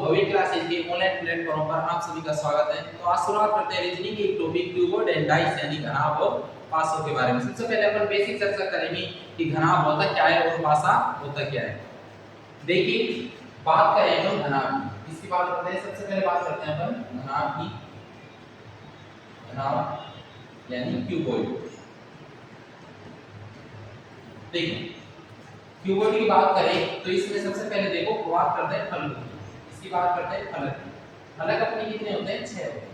भव्य class के online platform पर आप सभी का स्वागत है। तो आज शुरुआत करते हैं रीजनिंग के एक टॉपिक क्यूबॉइड एंड डाइस यानी घनाभ और पासों के बारे में। सबसे पहले अपन बेसिक चर्चा करेंगे कि घनाभ होता क्या है और पासा होता क्या है। देखिए बात करें तो घनाभ की, इसकी बात करते हैं। सबसे पहले बात करते हैं अपन घनाभ की। घनाभ यानी क्यूबॉइड। देखिए क्यूबॉइड की बात करें तो इसमें सबसे पहले देखो बात करते हैं फलक। इसकी बात करते हैं फलक। फलक अपने कितने होते हैं? 6 होते हैं।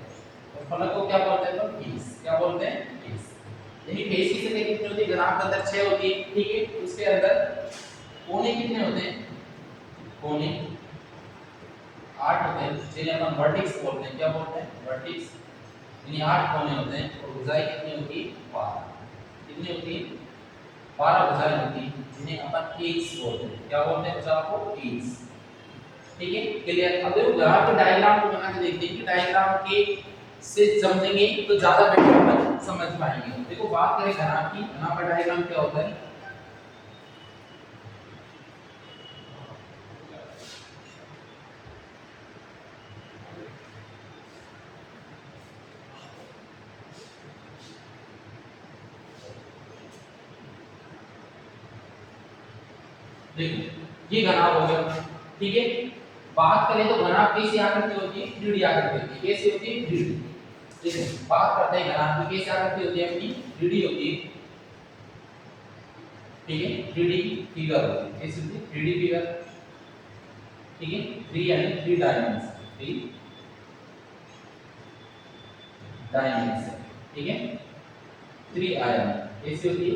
और फलक को क्या बोलते हैं? तो फेस। क्या बोलते हैं? फेस। यानी फेस की संख्या कितनी होती है? घनाभ के अंदर 6 होती है, ठीक है। उसके अंदर कोने कितने होते हैं? कोने 8 होते हैं, जिन्हें अपन वर्टेक्स बोलते हैं। क्या बोलते हैं? वर्टेक्स। यानी 8 कोने होते हैं। और भुजाएं कितनी होती है? 12। कितनी होती है? 12 भुजाएं होती हैं, जिन्हें अपन एज बोलते हैं। क्या बोलते हैं भुजा को? एज। ठीक है, क्लियर। अब देखो ग्राफ के डायग्राम को बना के देखते हैं कि डायग्राम के से समझेंगे तो ज्यादा बेटर अपन समझ पाएंगे। देखो बात करें घनाभ की, घनाभ का डायग्राम क्या होता है? देखो ये घनाभ हो गया, ठीक है। बात करें तो घनाभ कैसी आकृति होती है? 3D आकृति होती है। कैसी होती है? 3D। देखो बात करते हैं घनाभ की कैसी आकृति होती है? अपनी 3D होती है, ठीक है। 3D फिगर होती है। कैसी होती है? 3D फिगर, ठीक है। 3 यानी 3 डायमेंशन, 3 डायमेंशन, ठीक है। 3 आयाम कैसी होती है?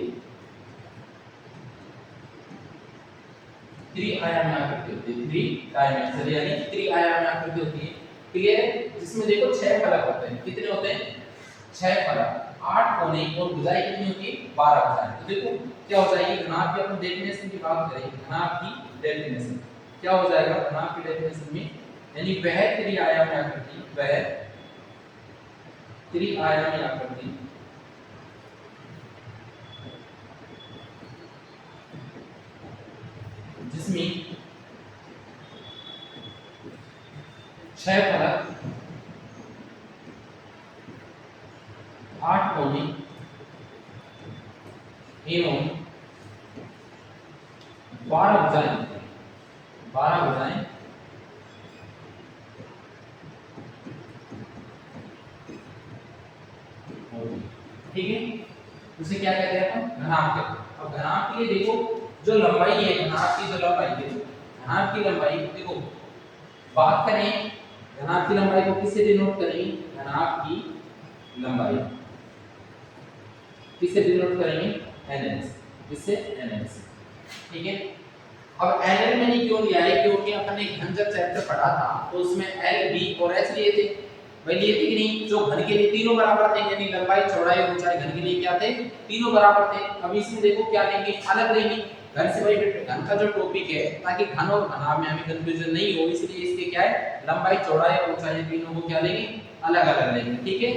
3 आयामी आकृति होती है। 3 डायमेंशन यानी 3 आयामी आकृति होती है, क्लियर है। जिसमें देखो 6 फलक होते हैं। कितने होते हैं? 6 फलक, 8 कोने और भुजाएं कितनी होती है? 12 भुजाएं। तो देखो क्या हो जाएगी घनाभ की। अपन डेफिनेशन की बात करें, घनाभ की डेफिनेशन क्या हो जाएगा? घनाभ की डेफिनेशन में यानी वह 3 आयामी आकृति, वह 3 आयामी आकृति जिसमें 6 फलक, 8 कोने एवं 12 भुजाएं, 12 भुजाएं ठीक है। उसे क्या कहते हैं अपन? घनाभ कहते हैं। अब घनाभ के लिए देखो जो लंबाई है, घनाभ की जो लंबाई है, घनाभ की लंबाई देखो बात करें घनाभ की लंबाई को किससे डिनोट करेंगे? घनाभ की लंबाई किससे डिनोट करेंगे? nl से। किससे? nl से, ठीक है। अब nl मैंने क्यों लिया है? क्योंकि अपन ने घन जब चैप्टर पढ़ा था तो उसमें l b और h लिए थे। भाई लिए थे कि नहीं? जो घन के लिए तीनों बराबर थे, यानी लंबाई चौड़ाई और ऊंचाई घन के लिए क्या थे? तीनों बराबर थे। अब इसमें देखो क्या लेंगे? अलग लेंगे। घन से भाई घन का जो टॉपिक है, ताकि घन और घनाभ में हमें कंफ्यूजन नहीं हो, इसलिए इसके क्या है? लंबाई चौड़ाई और ऊंचाई तीनों को क्या लेंगे? अलग अलग लेंगे, ठीक है।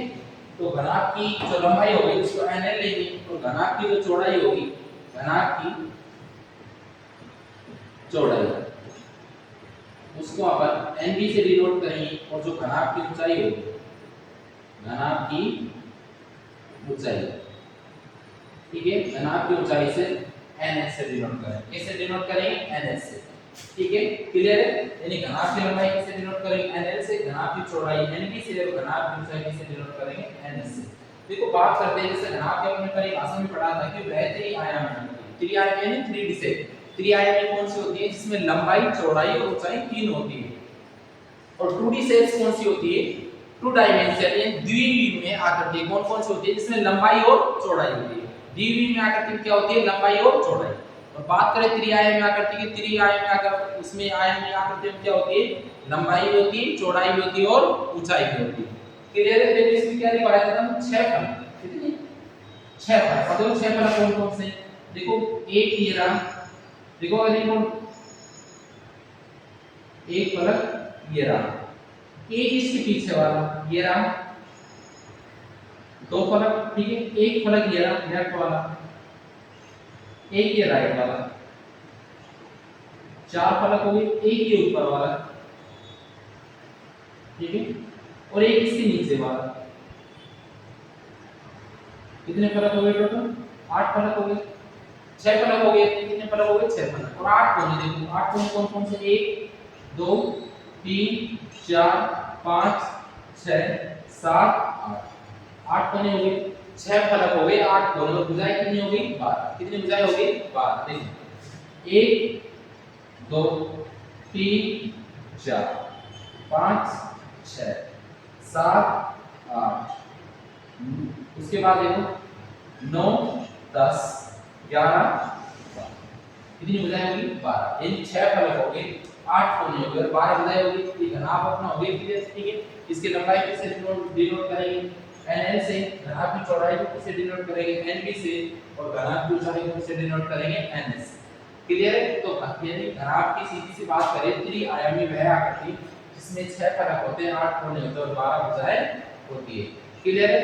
तो घनाभ की जो लंबाई होगी उसको nl लेंगे, और घनाभ की जो चौड़ाई होगी, घनाभ की चौड़ाई उसको अपन nb से डिनोट करेंगे। और जो घनाभ की ऊंचाई होगी, घनाभ की ऊंचाई, ठीक है, घनाभ की ऊंचाई से ns से डिनोट करेंगे। कैसे डिनोट करेंगे? ns से, ठीक है, क्लियर है। यानी घनाभ की लंबाई किससे डिनोट करेंगे? nl से, घनाभ की चौड़ाई nb से, और घनाभ की ऊंचाई किससे डिनोट करेंगे? ns से। देखो बात करते हैं जैसे घनाभ की अपने परिभाषा में पढ़ा था कि वह 3 आयामी होती है। 3 आयामी यानी 3D से। 3 आयामी कौन सी होती है? जिसमें लंबाई चौड़ाई और ऊंचाई 3 होती है। और 2D शेप्स कौन सी होती है? 2 डायमेंशन यानी द्विविमीय में आकृति कौन कौन सी होती है? जिसमें लंबाई और चौड़ाई होती है। द्विविमीय में आकृति में क्या होती है? लंबाई और चौड़ाई। और बात करें त्रिआयामी आकृति की, त्रिआयामी आकृति उसमें आयामी आकृति में क्या होती है? लंबाई भी होती है, चौड़ाई भी होती है और ऊंचाई भी होती है, क्लियर है। देखो इसमें क्या दिखाया था? 6 फलक, कितने? 6 फलक। अब देखो 6 फलक कौन कौन से हैं? देखो एक ये रहा, देखो अगर कौन एक फलक ये रहा, एक इसके पीछे वाला ये रहा, 2 फलक, ठीक है। एक फलक ये रहा लेफ्ट वाला, एक ये राइट वाला, 4 फलक हो गए, एक ये ऊपर वाला, ठीक है, और एक इसके नीचे वाला। कितने फलक हो गए टोटल? 8 फलक हो गए, 6 फलक हो गए। कितने फलक हो गए? 6 फलक। और 8 कोने देखो, 8 कोने कौन कौन से? 1 2 3 4 5 6 7 8। 8 कोने हो गए, 6 फलक हो गए, 8 कोने। और भुजाएं कितनी हो गई? 12। कितनी भुजाएं हो गई? 12। देखो 1 2 3 4 5 6 7 8। उसके बाद देखो 9 10 11 12। कितनी भुजाएं होगी? 12। इन 6 फलक हो गए, 8 कोने हो गए और 12 भुजाएं होगी। ये घनाभ अपना हो गया क्लियर। ठीक है, इसकी लंबाई किससे डिनोट करेंगे? nl से। घनाभ की चौड़ाई को किससे डिनोट करेंगे? nb से। और घनाभ की ऊंचाई को किससे डिनोट करेंगे? ns। क्लियर है? तो यानी घनाभ की सीधी सी बात करें, त्रि-आयामी वह आकृति जिसमें 6 फलक होते हैं, 8 कोने होते हैं और 12 भुजाएं होती है। क्लियर है?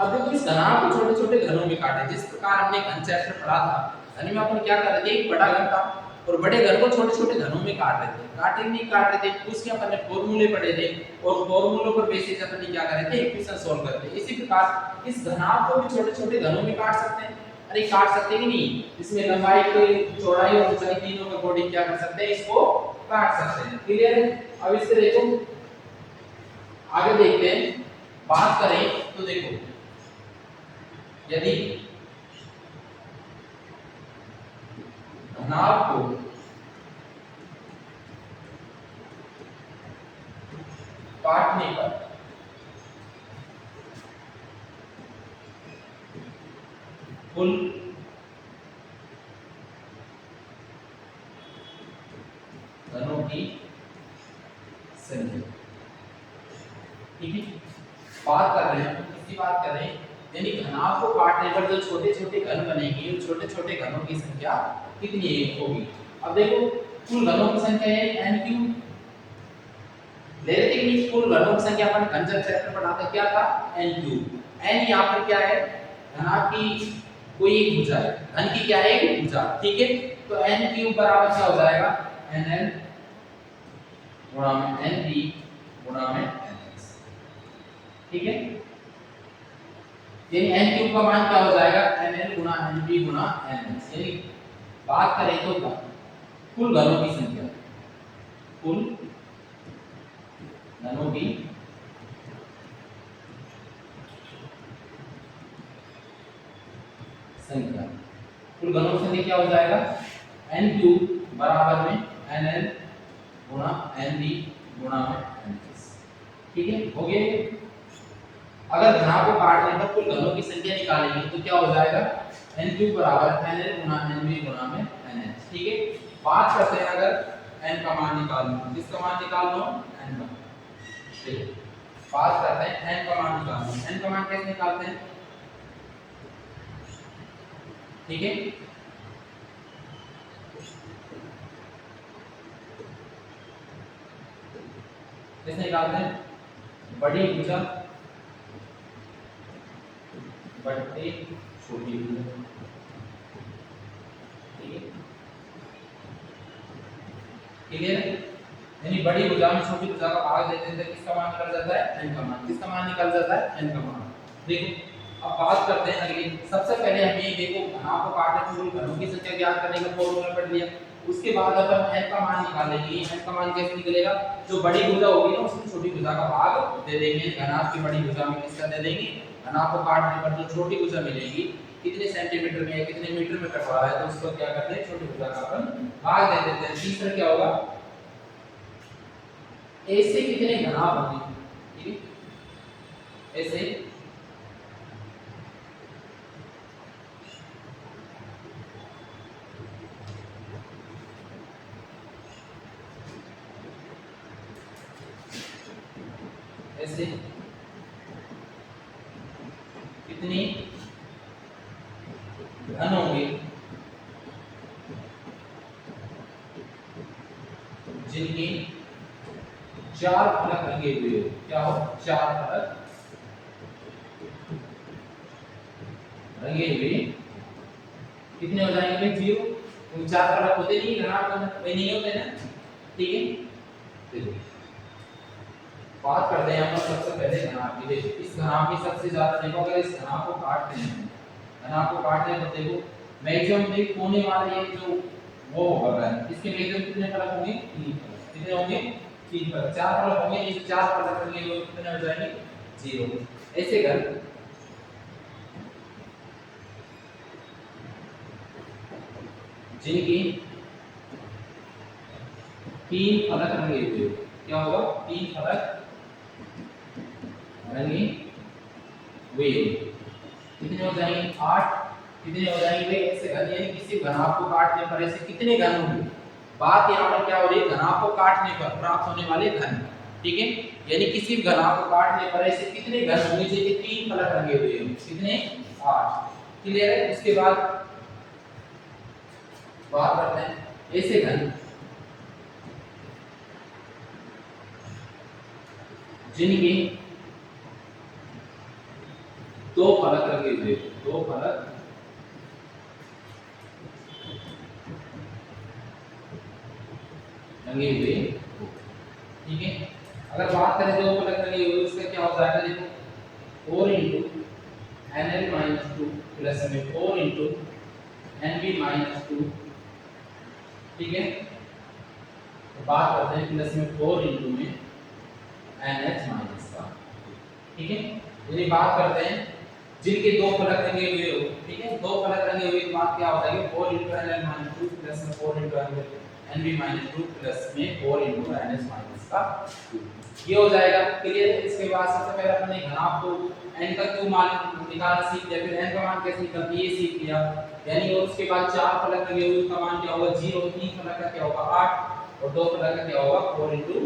अब देखो इस घनाभ को छोटे छोटे घनों में काटे। जिस प्रकार हमने घन चैप्टर पढ़ा था, घन में अपन क्या कर रहे थे? एक बड़ा घन था और बड़े घन को छोटे छोटे घनों में काट रहे थे। काटे नहीं काट रहे थे, उसके अपन ने फॉर्मूले पढ़े थे और फॉर्मूलों पर बेसिस अपन ने क्या करे थे? इक्वेशन सॉल्व करते थे। इसी प्रकार इस घनाभ को भी छोटे छोटे घनों में काट सकते हैं। अरे काट सकते हैं कि नहीं? इसमें लंबाई की चौड़ाई और ऊंचाई तीनों के अकॉर्डिंग क्या कर सकते हैं? इसको काट सकते हैं। क्लियर है? अब इससे देखो आगे देखते हैं। बात करें तो देखो यदि घनाभ को काटने पर कुल घनों की संख्या, ठीक है, बात कर रहे हैं किसकी बात कर रहे हैं? यानी घनाभ को काटने पर जो छोटे छोटे घन बनेंगे, उन छोटे छोटे घनों की संख्या कितनी होगी? अब देखो कुल घनों की संख्या है n क्यूब। ले लेते हैं कि कुल घनों की संख्या अपन घन चैप्टर पढ़ाते क्या था? n cube. n यहां पर क्या है? घनाभ की कोई एक भुजा है, घन की क्या है? एक भुजा। ठीक है, तो n क्यूब बराबर क्या हो जाएगा? nl गुणा में nb गुणा में nx। ठीक है, यानी n क्यूब का मान क्या हो जाएगा? nl गुणा nb गुणा nx। यानी बात करें तो कुल घनों की संख्या, कुल घनों की संख्या, कुल घनों की संख्या क्या हो जाएगा? n क्यूब बराबर में nl गुणा nb गुणा में nx। ठीक है, हो गया। अगर घनाभ को काटने पर कुल घनों की संख्या निकालेंगे तो क्या हो जाएगा? n क्यूब बराबर nl गुणा nb गुणा में nx। ठीक है, बात करते हैं अगर n का मान निकालना हो, किसका मान निकालना हो? n का। ठीक है, बात करते हैं n का मान निकालना है। n का मान कैसे निकालते हैं? ठीक है, कैसे निकालते हैं? बड़ी भुजा बटे छोटी भुजा। ठीक है, क्लियर है? यानी बड़ी भुजा में छोटी भुजा का भाग देते हैं, किसका मान निकल जाता है? n का मान। किसका मान निकल जाता है? n का मान। देखो अब बात करते हैं अगली। सबसे पहले हमें ये देखो घनाभ को काटने के लिए घनों की संख्या ज्ञात करने का फॉर्मूला पढ़ लिया। उसके बाद अपन n का मान निकालेंगे। n का मान कैसे निकलेगा? जो बड़ी भुजा होगी ना उसमें छोटी भुजा का भाग दे देंगे। घनाभ की बड़ी भुजा में किसका दे देंगे? घनाभ को काटने पर जो छोटी भुजा मिलेगी कितने सेंटीमीटर में या कितने मीटर में कट रहा है, तो उसको क्या करते हैं? छोटी भुजा का अपन भाग दे देते हैं। तीसरा क्या होगा? ऐसे कितने घनाभ होंगे? ठीक है, ऐसे ऐसे कितने घन होंगे जिनके 4 फलक रंगे हुए हो? क्या हो? 4 फलक रंगे हुए कितने हो जाएंगे? 0। क्योंकि 4 फलक होते नहीं, घनाभ वही नहीं होते ना। ठीक है, देखो बात करते हैं हम सबसे पहले घनाभ की। देखो इस घनाभ की सबसे ज्यादा, देखो अगर इस घनाभ को काटते हैं, घनाभ को काटने पर देखो मैक्सिमम देख कोने वाला ये जो वो होगा, इसके मैक्सिमम कितने फलक होंगे? 3 फलक। कितने होंगे? 3 फलक। 4 फलक होंगे, नहीं 4 फलक होंगे तो कितने हो जाएंगे? 0। ऐसे कर जिनकी 3 फलक रंगे हुए, क्या होगा? 3 फलक रंगे हुए कितने हो जाएंगे? 8। कितने हो जाएंगे? ऐसे घन, यानी किसी घनाभ को काटने पर ऐसे कितने घन होंगे? बात यहाँ पर क्या हो रही है? घनाभ को काटने पर प्राप्त होने वाले घन, ठीक है। यानी किसी घनाभ को काटने पर ऐसे कितने घन होंगे? जैसे 3 फलक रंगे हुए हैं, कितने? 8। क्लियर है? उसके बाद बात करते हैं ऐसे घन जिनके 2 फलक रंगे हुए, 2 फलक रंगे हुए, ठीक है। अगर बात करें 2 फलक रंगे हुए, उसका क्या हो जाएगा? देखो 4 इंटू nl-2 प्लस में 4 इंटू nb-2, ठीक है। तो बात करते हैं प्लस में 4 इंटू में nh माइनस का, ठीक है। यदि बात करते हैं जिनके 2 फलक रंगे हुए हो, ठीक है, 2 फलक रंगे हुए की बात क्या हो जाएगी? 4 इंटू nl-2 प्लस में 4 इंटू nb-2 प्लस में 4 इंटू nh माइनस का 2, ये हो जाएगा। क्लियर है? इसके बाद सबसे पहले अपने घनाभ को n का क्यों मान निकालना सीख लिया, फिर n का मान कैसे निकालते ये सीख लिया। यानी और उसके बाद 4 फलक लगे हुए, उसका मान क्या होगा? 0। 3 फलक का क्या होगा? 8। और 2 फलक का क्या होगा? 4 into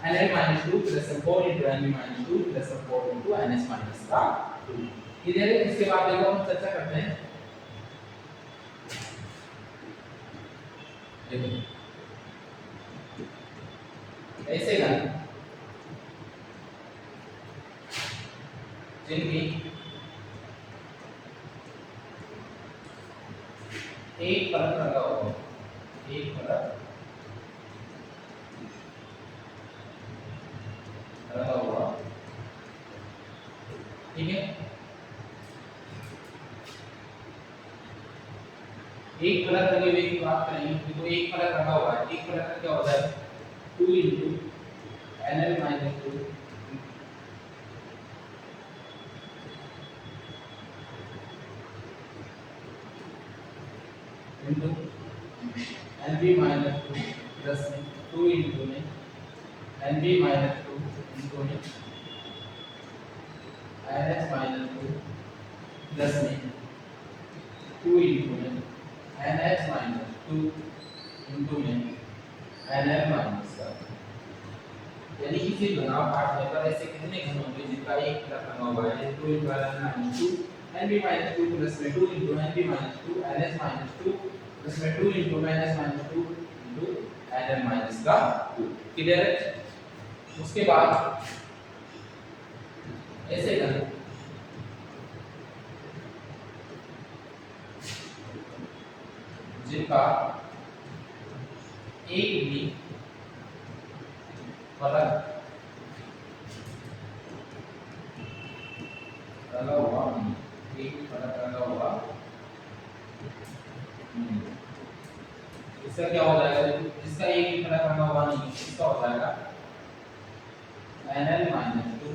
nl-2 plus 4 into nb-2 plus 4 into nh minus का 2। क्लियर है? इसके बाद देखो हम चर्चा करते हैं, देखो ऐसे घन जिनकी एक फलक रंगा होगा, एक फलक रंगा हुआ, ठीक है। एक फलक रंगे हुए की बात करेंगे तो एक फलक रंगा हुआ है, एक फलक का क्या होता है? 2 into nl-2 into nb-2 plus 2 into में nb-2 इंटू में nh-2 प्लस में 2 इंटू में nh-2 इंटू में nl माइनस का। यानी किसी घनाभ काटने पर ऐसे कितने घन होंगे जिनका एक फलक रंगा हुआ है? 2 इंटू nl-2 nb-2 प्लस में 2 इंटू nb-2 nh-2 प्लस में 2 into nh-2 into nl minus का 2। क्लियर है? उसके बाद ऐसे घन जिनका एक भी फलक रंगा हुआ, एक फलक रंगा हुआ, इसका क्या हो जाएगा? जिसका एक भी फलक रंगा हुआ नहीं, इसका हो जाएगा nl-2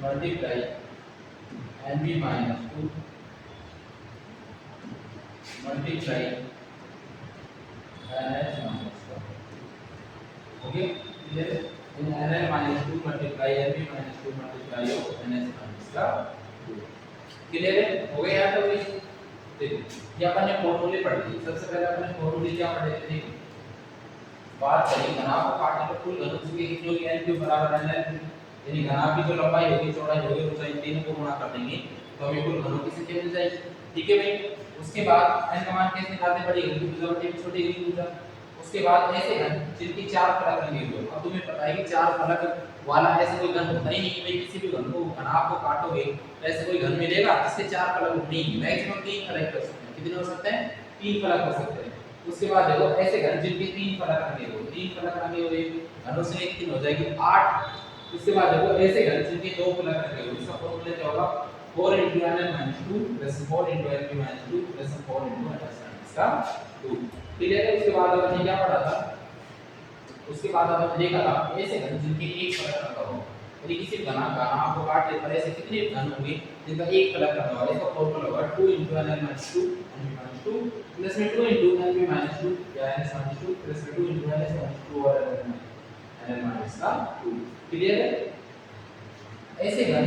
multiply nb-2 multiply nh minus का। ओके, क्लियर है? इन nl-2 multiply nb-2 multiply nh minus का 2। क्लियर है? हो गया यार? तो देखो ये अपन ने फॉर्मूले पढ़ लिए। सबसे पहले अपन ने फॉर्मूले क्या पढ़े थे? बात करें घनाभ को काटने पर कुल घनत्व की कितनी होगी? n क्यूब बराबर nl, यानी घनाभ की जो लंबाई होगी, चौड़ाई होगी, ऊंचाई, तीनों को गुणा कर देंगे तो हमें कुल घनों की संख्या मिल जाएगी। ठीक है भाई? उसके बाद n का मान कैसे निकालते? बड़ी घन की भुजा में छोटी घन की भुजा। उसके बाद ऐसे घन जिनकी 4 फलक लगे हुए। अब तुम्हें पता है कि 4 फलक वाला ऐसे कोई घन होता ही नहीं। भाई किसी भी घन को घनाभ को काटोगे तो ऐसे कोई घन मिलेगा जिसके 4 फलक नहीं, मैक्सिमम 3 फलक कर सकते हैं। कितने हो सकते हैं? 3 फलक हो सकते हैं। उसके बाद देखो ऐसे घन जिनके तीन फलक लगे हो, तीन फलक लगे हुए घनों से एक तीन हो जाएगी 8। उसके बाद देखो ऐसे घन जिनके दो फलक लगे हो, इसका फॉर्मूला क्या होगा 4 * n - 2 + 4 * n - 2 + 4 * n का 2। क्लियर है। उसके बाद अपन ने क्या पढ़ा था, उसके बाद अपन ने देखा था ऐसे घन जिनके एक फलक लगा हो, यदि किसी घना आपको काट लेता है, ऐसे कितने घन होंगे जिनका एक फलक लगा हुआ है, इसका फॉर्मूला होगा 2 * n - 2 n - 2 प्लस में 2 * n - 2 या n - 2 प्लस में 2 * n - 2 और n का 2। क्लियर है। ऐसे घन,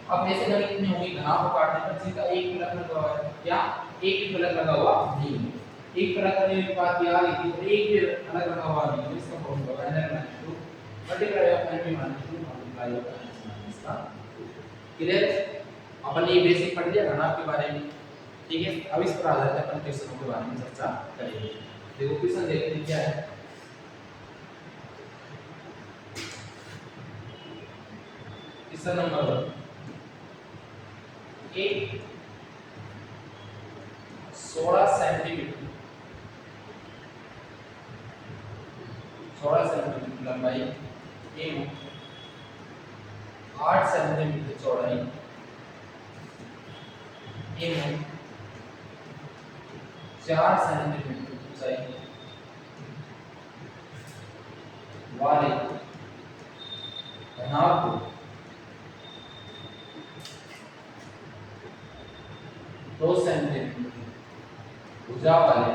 अब ऐसे घन कितने होंगे घना को काटने पर जिनका एक फलक लगा हुआ है या एक ही फलक लगा हुआ नहीं है। एक फलक करने की बात याद रखिए और एक भी फलक लगा हुआ नहीं है, इसका फॉर्मूला होगा n - 2 multiply of n - 2 multiply of n का 2। क्लियर। अपन ने ये बेसिक पढ़ लिया घनाभ के बारे में, ठीक है। अब इस पर आधारित अपन क्वेश्चनों के बारे में चर्चा करेंगे। देखो क्वेश्चन देखते हैं क्या है। क्वेश्चन नंबर 1 16 सेंटीमीटर लंबाई एवं 8 सेंटीमीटर चौड़ाई एवं 4 सेंटीमीटर ऊंचाई वाले घनाभ को 2 सेंटीमीटर भुजा वाले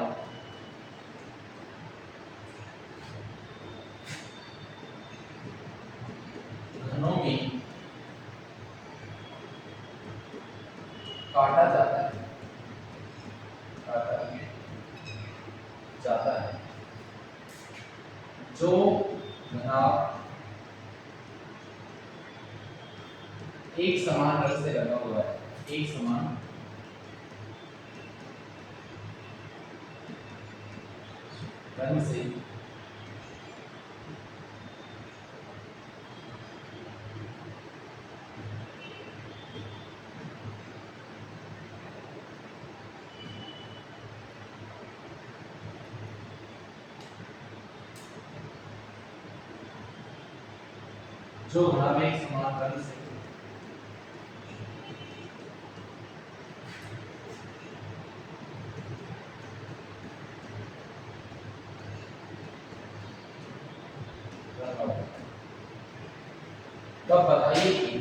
घनों में काटा जाता है, जो घनाभ एक समान रंग से लगा हुआ है, एक समान रंग से जो घनाभ एक समान रंग से लगा हुआ है। तब बताइए कि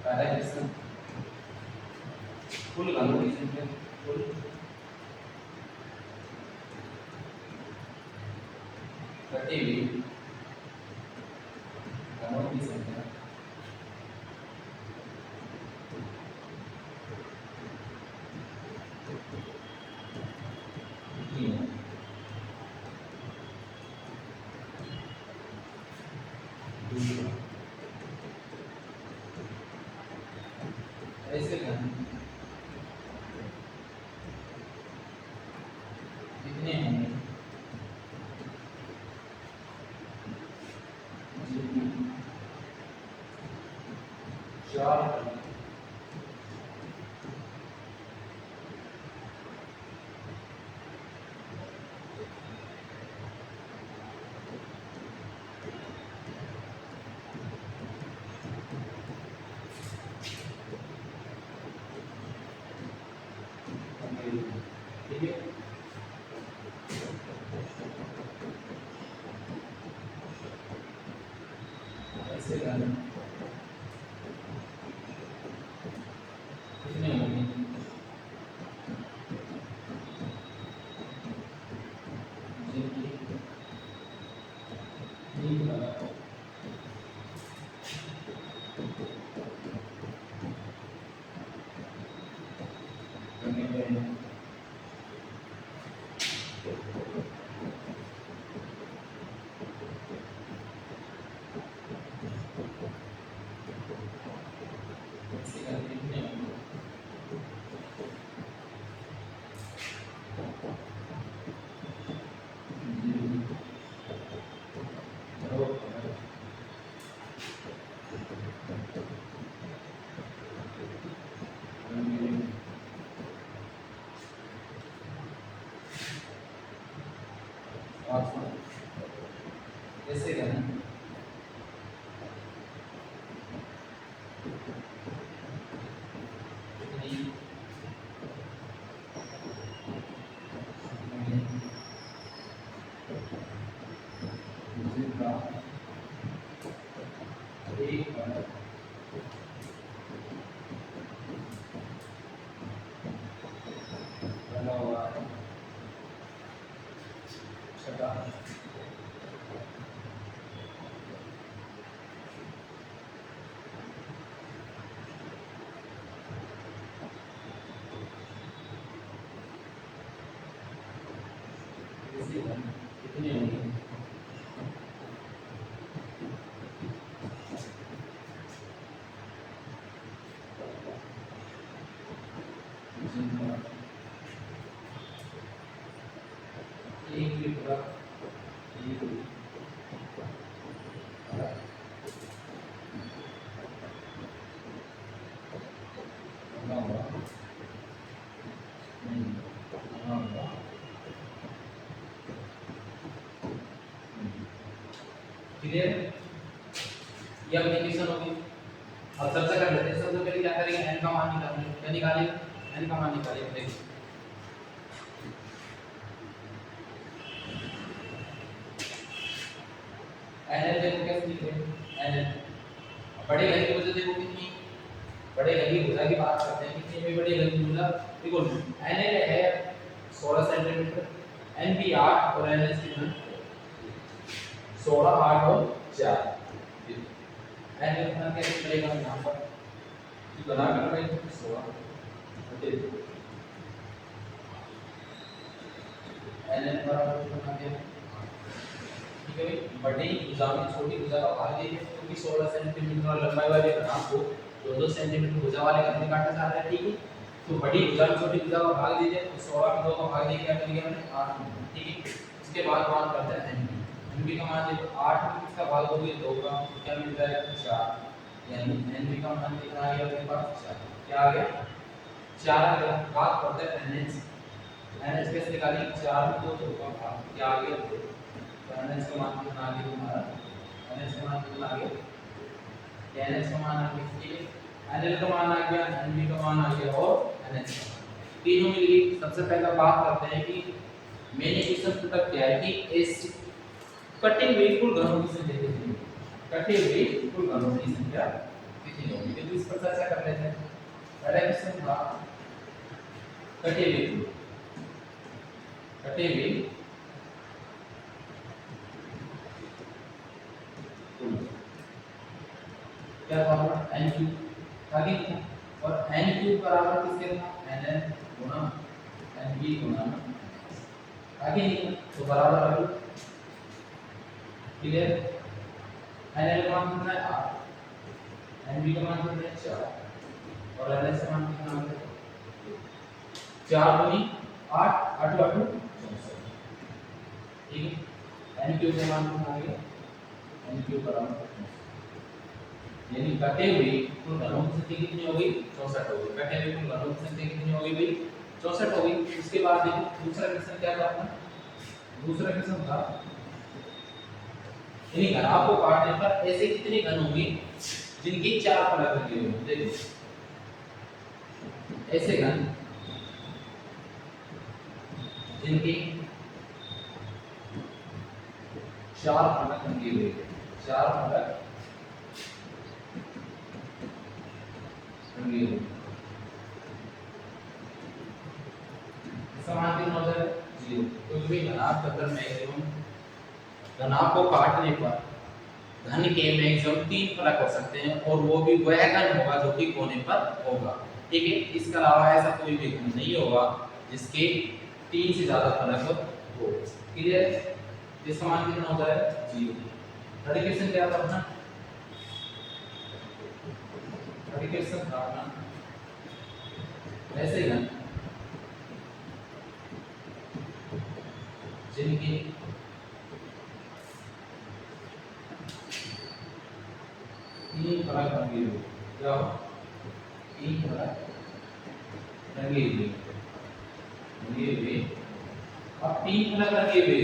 पहला क्वेश्चन कुल घनों की संख्या, कुल कटी हुई घनों की संख्या कितनी है। दूसरा ऐसे घन कितने होंगे जिनकी 4 ठीक है। ऐसे घन कितने होंगे जिनकी नींद लगा करने में ऐसे घन कितने होंगे जिनकी और ऐसे करना कितने होंगे एक भी पूरा एक भी क्लियर ये एप्लीकेशन होगी। अब चर्चा कर लेते हैं। सबसे पहले क्या करेंगे n का मान निकालेंगे। क्या निकालेंगे n का मान निकालेंगे। देखिए n देखो कैसे लिखेंगे n बड़े घन की भुजा देखो कितनी बड़े घन की भुजा की बात करते हैं कितनी में बड़े घन की भुजा देखो n है 16 सेंटीमीटर n भी 8 और n कितना 16 8 और 4 n कितना कैसे चलेगा यहां पर कि बना कर रहे हैं 16 देखो n बराबर कितना है ठीक है भाई बड़ी भुजा में छोटी भुजा का भाग लीजिए क्योंकि 16 सेंटीमीटर लंबाई वाले घन को 2-2 सेंटीमीटर भुजा वाले घन में काटा जा रहा है ठीक है। तो बड़ी भुजा में छोटी भुजा का भाग दीजिए तो 16 में 2 का भाग देके क्या मिलेगा मैंने 8 ठीक है। इसके बाद मान करते हैं एनबी का मान देखो 8 में किसका भाग दोगे 2 का तो क्या मिल जाएगा 4 यानी एनबी का मान कितना आ गया अपने पास 4 क्या आ गया 4 आ गया। बात करते हैं एनएच एनएच कैसे निकालेंगे 4 में 2 का भाग क्या आ गया 2 तो एनएच का मान कितना आ गया तुम्हारा एनएच का मान कितना आ गया एनएच का मान आ गया ठीक है। एनएल का मान आ गया एनबी का मान आ गया और एनएच तीनों मिल गई। सबसे पहले बात करते हैं कि मैंने इक्वेशन पुट किया है कि एस कटे हुए कुल घनों की संख्या कितनी है कटे हुए कुल घनों की संख्या कितनी होगी तो इस पर चर्चा कर लेते हैं। पहला क्वेश्चन था कटे हुए क्या फॉर्मूला n क्यूब आगे और n क्यूब बराबर किसके था nn गुना nb गुना आगे नहीं तो बराबर आगे क्लियर nl का मान कितना है 8 nb का मान कितना है 4 और ns का मान कितना है 4 गुनी 8 8 8 ठीक है n क्यूब का मान कितना आ गया n क्यूब बराबर यानी कटे हुए कुल घनों की संख्या कितनी हो गई 64 हो गई। कटे हुए कुल घनों की संख्या कितनी हो गई भाई 64 हो गई। उसके बाद देखो दूसरा क्वेश्चन क्या था अपना दूसरा क्वेश्चन था यानी घन आपको काटने पर ऐसे कितने घन होंगे जिनकी 4 फलक लगे हों। देखो ऐसे घन जिनकी 4 फलक लगे हुए 4 फलक समान कितना हो जाएगा 0 क्योंकि भाई घनाभ का मैक्सिमम घनाभ को काटने पर घन के मैक्सिमम 3 फलक हो सकते हैं और वो भी वह घन होगा जो कि कोने पर होगा ठीक है। इसके अलावा ऐसा कोई भी घन नहीं होगा जिसके 3 से ज्यादा फलक हो। क्लियर इसका मान कितना हो जाएगा 0। एडिकेशन क्या था अपना एडिकेशन था अपना ऐसे घन जिनकी 3 फलक लगे हुए क्या 3 फलक लगे हुए अब 3 फलक लगे हुए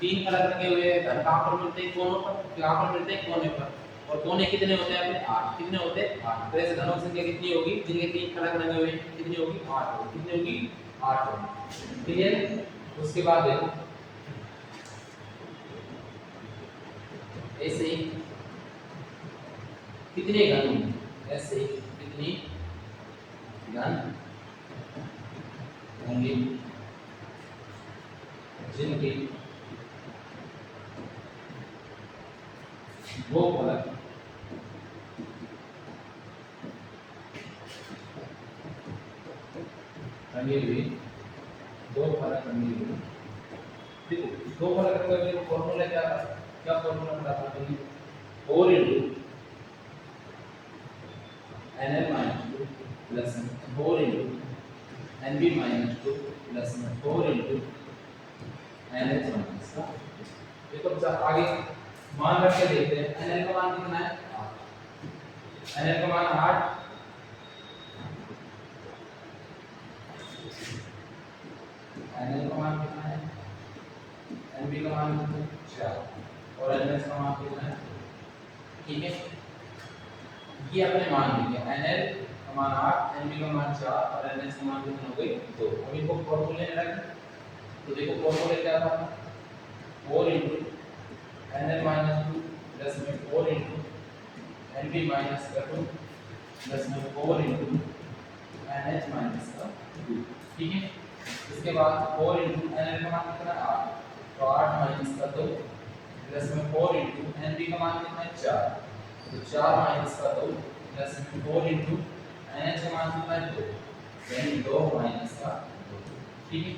तीन फलक लगे हुए हैं, धन कहाँ पर मिलते हैं? कोनों पर। कहाँ पर मिलते हैं? कोने पर। और कोने कितने होते हैं अपने? 8। कितने होते हैं? 8। तो ऐसे धनों की संख्या कितनी होगी जिनके तीन फलक लगे हुए हैं? कितनी होगी? 8 होगी। कितनी होगी? 8 होगी। क्लियर? उसके बाद देखो ऐसे ही कितने घन होंगे? ऐसे ही कितनी घन होंगे जिनके वो फलक रंगे हुए, दो फलक रंगे हुए। देखो दो फलक रंगे हुए फॉर्मूला क्या था? क्या फॉर्मूला बताता है? 4 into nl minus 2 plus 4 into nb minus 2 plus 4 into nh minus का। देखो आगे मान रख के देखते हैं। nl का मान कितना है? 8। nl का मान 8, nl का मान कितना है? nb का मान कितना है? 4 और nh का मान कितना है? ठीक है, ये अपने मान लिखे। nl का मान 8, nb का मान 4 और nh का मान कितना हो गई? 2। अब इनको फॉर्मूले में रखें तो देखो फॉर्मूले क्या था? 4 into nl minus 2 plus में 4 into nb minus का 2 plus में 4 into nh minus का 2। ठीक है, इसके बाद 4 into nl का मान कितना है? 8, तो 8 minus का 2 प्लस में 4 into nb का मान कितना है? 4, तो 4 minus का 2 प्लस में 4 into nh का मान कितना है? 2, यानी 2 minus का 2। ठीक है,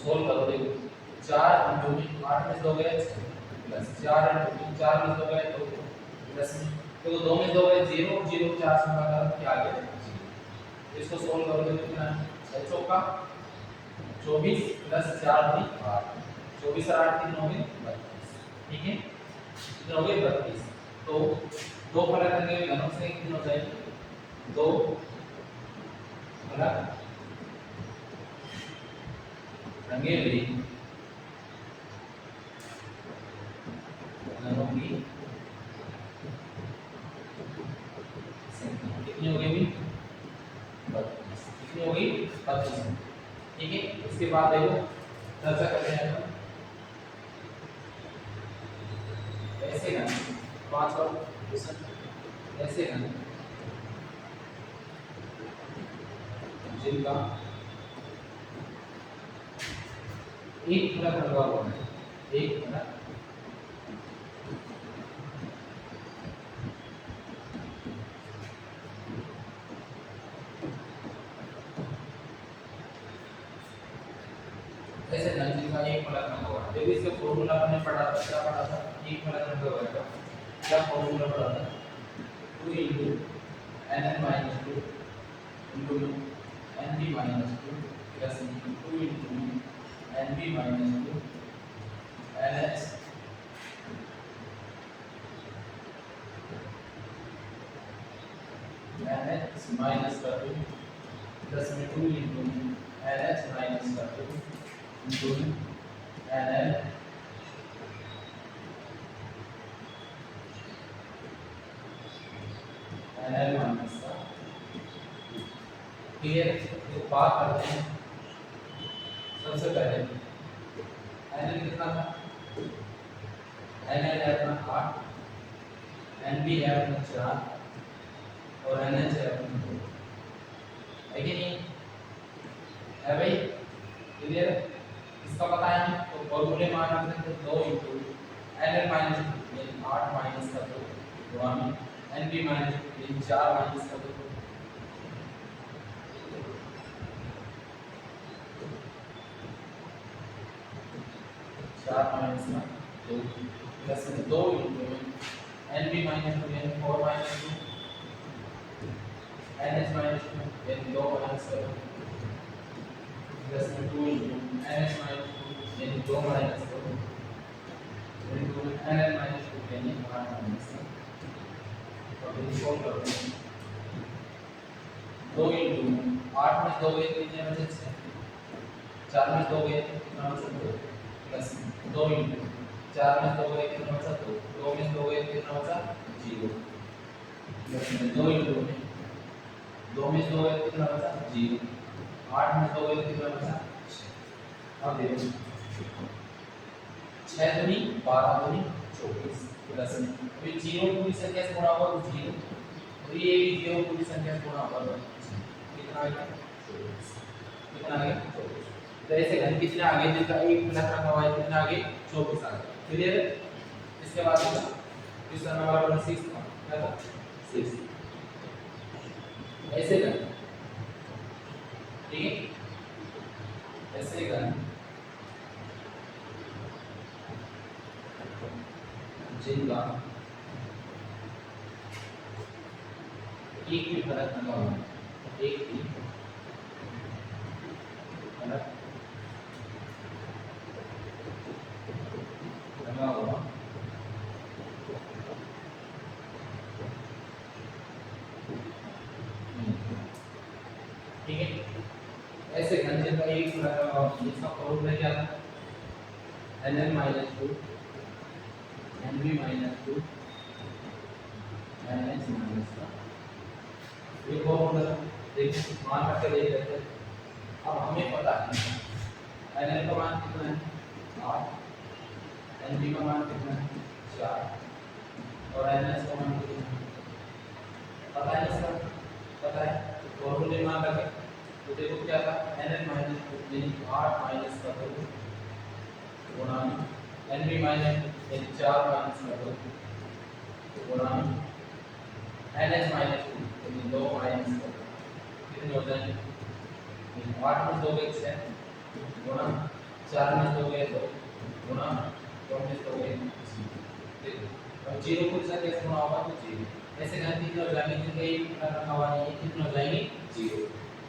सोल्व करो। देखो 4 into 8 में 2 गए प्लस 4 into 4 में 2 गए तो प्लस में, तो 2 में 2 गए 0, 0 4 से भागा क्या आ गया? 0। इसको सोल्व करोगे तो कितना है? 6 चौका 24 प्लस 4 भी 8, 24 और 8 कितने हो गए? 32। ठीक है, कितने हो गए? 32। तो दो फलक रंगे हुए घनों से कितने हो जाएंगे? दो फलक रंगे हुए घनों की संख्या कितनी हो गई? 32। कितनी हो गई? 32। ठीक है, इसके बाद देखो चर्चा करते हैं हम ऐसे घन। 5 और क्वेश्चन। ऐसे घन जिनका एक फलक लगा हुआ है, एक फलक ऐसे घन जिनका एक फलक लगा हुआ है। देखो इसका फॉर्मूला हमने पढ़ा था। क्या पढ़ा था? एक फलक लगा हुआ है। क्या फॉर्मूला पढ़ा था? 2 into nl minus 2 into nb minus 2 plus 2 into nb minus 2 nh minus का 2 प्लस में 2 into nh minus का 2 into nl minus का। क्लियर? तो बात करते हैं सबसे पहले nl कितना था? nl है अपना 8, nb है अपना 4 और nh है अपना 2। है कि नहीं? है भाई? क्लियर? इसका पता है हमें तो फॉर्मूले में मान रखते हैं 2 into nl minus 2 यानी 8 minus का 2 तो हमें nb minus 2 यानी 4 minus का 2 4 minus का 2 प्लस में 2 into nb minus 2 यानी 4 minus 2 nh minus 2 यानी 2 minus का 2 प्लस में 2 into nh minus 2 यानी 2 minus का 2 into nl minus 2 यानी 8 minus का। तो इसे सोल्व करते हैं। 2 into 8 में 2 गए कितने बचे? 6। 4 में 2 गए कितना बचा? 2 प्लस 2 इंटू 4 में 2 गए कितना बचा 2, 2 में 2 गए कितना बचा 0, प्लस 2 इंटू 2 में 2 गए कितना बचा 0, 8 में 2 गए कितना बचा 6। अब देखो 6 दूनी 12 दूनी 24 प्लस में अभी 0 पूरी संख्या से गुणा हुआ तो 0, और ये भी 0 पूरी संख्या से गुणा हुआ तो कितना आ गया 24, कितना आ गया 24। तो ऐसे घन कितने आगे जिनका एक प्लस रखा हुआ है कितना आगे 24 आ गया। क्लियर है। इसके बाद क्वेश्चन नंबर 6 क्या था 6 ऐसे घन, ठीक है, ऐसे घन जिनका एक भी फर्क लगा हुआ, एक भी फर्क लगा हुआ ठीक है, ऐसे घन जिनका एक फर्क लगा हुआ इसका फॉर्मूला क्या था nn minus 2 nb minus 2 ns minus 1। ये फॉर्मूला देखिए मान रख के देख लेते हैं। अब हमें पता है nn का मान कितना है 8, nb का मान कितना है 4 और ns का मान कितना है पता है इसका, पता है फॉर्मूले मान रखें तो देखो क्या था nn minus 2 यानी 8 माइनस का 2 गुणा nb माइनस 4 माइनस का 2 गुणा ns माइनस 2 यानी 2 माइनस का 2 कितने हो जाएंगे 8 में 2 गए 6 गुणा 4 में 2 गए 2 गुणा 2 में 2 गए 0। अब 0 को इसका कैसे गुणा होगा तो 0। ऐसे घन कितने हो जाएंगे जिनका एक रखा हुआ है ये कितने हो जाएंगे 0।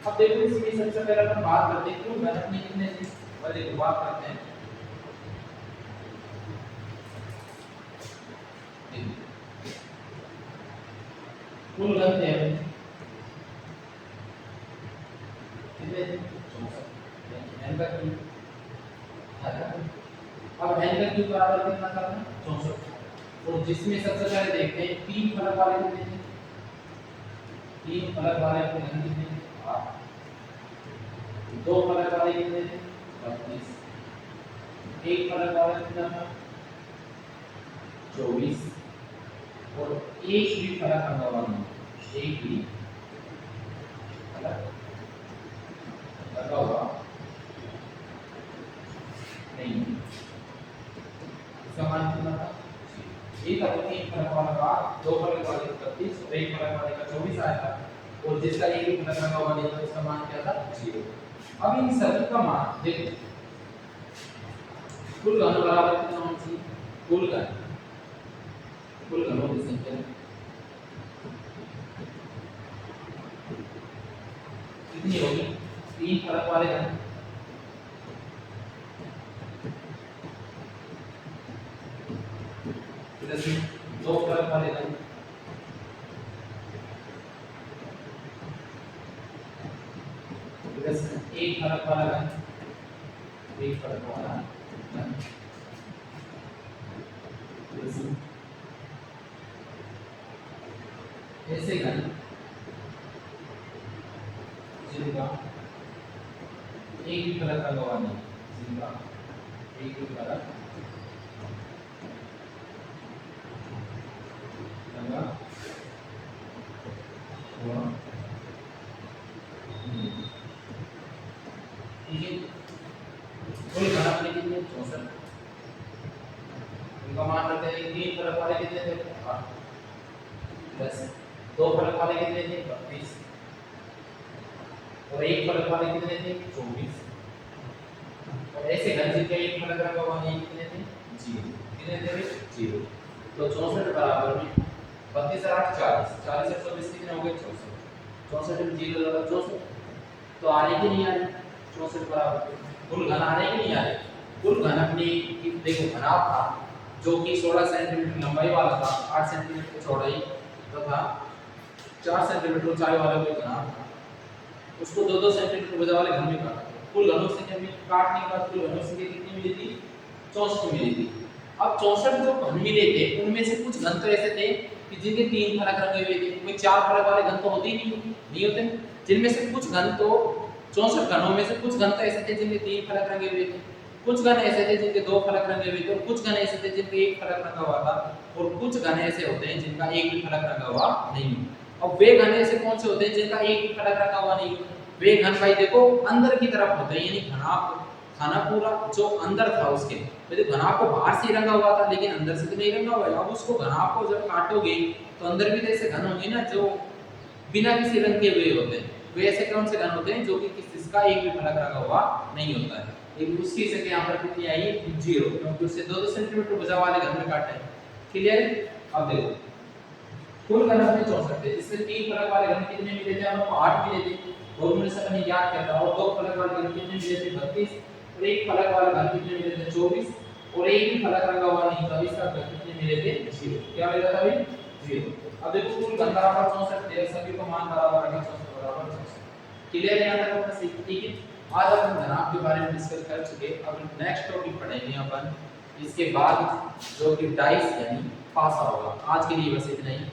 अब देखो इसमें सबसे पहले अपन बात करते हैं क्यों घन अपने कितने थे, पहले बात करते हैं कुल घन थे कितने थे 64 n का क्यूब था। अब n का क्यूब बराबर कितना करना 64 और जिसमें सबसे पहले देखते हैं तीन फलक वाले कितने थे, तीन फलक वाले अपने घन कितने थे 8, दो फलक वाले कितने थे 32, एक फलक वाला कितना था 24 और एक भी फलक लगा हुआ नहीं, एक भी फलक लगा हुआ नहीं। इसका मान कितना था एक था तीन फलक वाला का, दो फलक वाले का 32 और एक फलक वाले का 24 आया था और जिसका एक भी फलक लगा हुआ नहीं था उसका मान क्या था 0। अब इन सभी का मान देखो कुल घन बराबर कितना होना चाहिए, कुल घनों की संख्या कितनी होगी, तीन फलक वाले घन प्लस दो फलक वाले घन प्लस एक फलक वाला घन, एक फलक वाला घन प्लस ऐसे घन जिनका एक भी फलक लगा हुआ नहीं, जिनका एक भी फलक लगा हुआ नहीं। ठीक है, कोई घन अपने कितने 64, इनका मान रखते हैं तीन फलक वाले कितने थे 8 प्लस दो फलक वाले कितने थे 32 और एक फलक वाले कितने थे 24 और ऐसे घन जिनका एक फलक लगा हुआ नहीं कितने थे 0, कितने थे 0। तो 64 बराबर में 32 और 8 40, 40 और 24 कितने हो गए 64, 64 में 0 लगा 64 तो आ रही कि नहीं आ रही 64 बराबर कुल घन आ रहे कि नहीं आ रहे। कुल घन अपनी देखो घनाभ था जो कि 16 सेंटीमीटर लंबाई वाला था, 8 सेंटीमीटर चौड़ाई तथा 4 सेंटीमीटर ऊंचाई वाला कोई घनाभ था, उसको 2-2 सेंटीमीटर भुजा वाले घन में काटा। कुल घनों से हमें काटने के बाद कुल घनों से कितनी मिली थी 64 मिली थी। अब 64 जो घन मिले थे उनमें से कुछ घन तो ऐसे थे कि जिनके 3 फलक रंगे हुए थे, कोई 4 फलक वाले घन तो होते ही नहीं होते। जिनमें से कुछ घन तो 64 घनों में से कुछ घन तो ऐसे थे जिनके 3 फलक रंगे हुए थे, कुछ घन ऐसे थे जिनके 2 फलक रंगे हुए थे, और कुछ घन ऐसे थे जिनके 1 फलक रंगा हुआ था, और कुछ घन ऐसे होते हैं जिनका एक भी फलक रंगा हुआ नहीं होता। अब वे घन ऐसे कौन से होते हैं जिनका एक भी फलक रंगा हुआ नहीं होता? वे घन भाई देखो अंदर की तरफ होते हैं, यानी घनाभ खाना पूरा जो अंदर था उसके, तो घनाभ को बाहर से रंगा हुआ था लेकिन अंदर से तो नहीं रंगा हुआ है। अब उसको घनाभ को जब काटोगे तो अंदर भी तो ऐसे घन होंगे ना जो बिना किसी रंग के हुए होते हैं। तो ऐसे कौन से घन होते हैं जो कि किसका एक भी फलक रंगा हुआ नहीं होता है। एक उसकी संख्या यहाँ पर कितनी आई? 0, क्योंकि उससे 2-2 सेंटीमीटर भुजा वाले घन में काटे। क्लियर? अब देखो कुल घन हमने 64 थे, इसमें 3 फलक वाले घन कितने मिले थे? हमको 8 मिले थे, और उनमें से हमने याद किया था। और 2 फलक वाले घन कितने मिले थे? 32, और एक फलक वाला घन कितने मिले थे? 24, और एक भी फलक रंगा हुआ नहीं था, इसका घन कितने मिले थे? 0। क्या मिला था भाई? 0। अब देखो कुल घन बराबर 64 थे, सभी को मान बराबर रखा 64 बराबर 64। क्लियर है? यहां तक अपना सीख ठीक है। आज अपन घनाभ के बारे में डिस्कस कर चुके। अब नेक्स्ट टॉपिक पढ़ेंगे अपन इसके बाद, जो कि डाइस यानी पासा होगा। आज के लिए बस इतना ही।